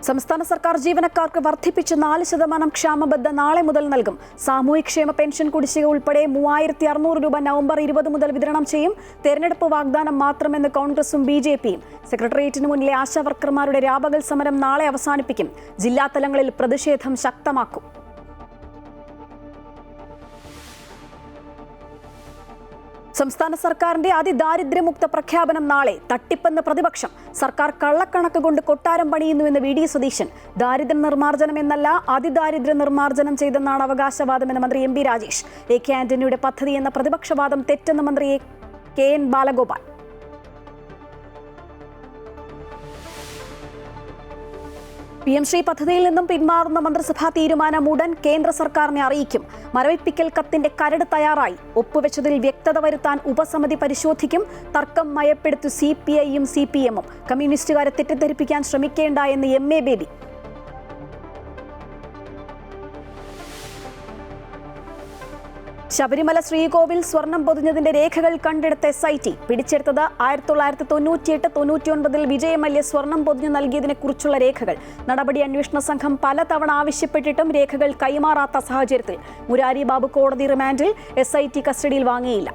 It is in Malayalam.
സംസ്ഥാന സർക്കാർ ജീവനക്കാർക്ക് വർദ്ധിപ്പിച്ച് 4% ക്ഷാമബദ്ധ നാളെ മുതൽ നൽകും. സാമൂഹ്യക്ഷേമ പെൻഷൻ കുടിശ്ശിക ഉൾപ്പെടെ 3600 രൂപ നവംബർ 20 മുതൽ വിതരണം ചെയ്യും. തെരഞ്ഞെടുപ്പ് വാഗ്ദാനം മാത്രമെന്ന് കോൺഗ്രസും ബിജെപിയും. സെക്രട്ടേറിയറ്റിന് മുന്നിലെ ആശാവർക്കർമാരുടെ രാപകൽ സമരം നാളെ അവസാനിപ്പിക്കും. ജില്ലാതലങ്ങളിൽ പ്രതിഷേധം ശക്തമാക്കും. സംസ്ഥാന സർക്കാരിന്റെ അതിദാരിദ്ര്യമുക്ത പ്രഖ്യാപനം നാളെ. തട്ടിപ്പെന്ന് പ്രതിപക്ഷം. സർക്കാർ കള്ളക്കണക്ക് കൊണ്ട് കൊട്ടാരം പണിയുന്നുവെന്ന് വി.ഡി. സതീശൻ. ദാരിദ്ര്യ നിർമ്മാർജ്ജനം എന്നല്ല, അതിദാരിദ്ര്യ നിർമ്മാർജ്ജനം ചെയ്തെന്നാണ് അവകാശവാദമെന്ന് മന്ത്രി എം.പി. രാജേഷ്. എ.കെ. ആന്റണിയുടെ പദ്ധതി എന്ന പ്രതിപക്ഷവാദം തെറ്റെന്ന് മന്ത്രി കെ.എൻ. ബാലഗോപാൽ. PM ശ്രീ പദ്ധതിയിൽ നിന്നും പിന്മാറുന്ന മന്ത്രിസഭാ തീരുമാനം ഉടൻ കേന്ദ്ര സർക്കാരിനെ അറിയിക്കും. മരവിപ്പിക്കൽ കത്തിന്റെ കരട് തയ്യാറായി. ഒപ്പുവെച്ചതിൽ വ്യക്തത വരുത്താൻ ഉപസമിതി പരിശോധിക്കും. തർക്കം മയപ്പെടുത്തു CPI-യും CPM-ഉം. കമ്മ്യൂണിസ്റ്റുകാരെ തെറ്റിദ്ധരിപ്പിക്കാൻ ശ്രമിക്കേണ്ട എന്ന് MA ബേബി. ശബരിമല ശ്രീകോവിൽ സ്വർണം പൊതിഞ്ഞതിന്റെ രേഖകൾ കണ്ടെടുത്ത SIT. പിടിച്ചെടുത്തത് 1998-99 വിജയമല്യ സ്വർണം പൊതിഞ്ഞു നൽകിയതിനെ കുറിച്ചുള്ള രേഖകൾ. നടപടി അന്വേഷണ സംഘം പലതവണ ആവശ്യപ്പെട്ടിട്ടും രേഖകൾ കൈമാറാത്ത സാഹചര്യത്തിൽ മുരാരി ബാബു കോടതി റിമാൻഡിൽ. SIT കസ്റ്റഡിയിൽ വാങ്ങിയില്ല.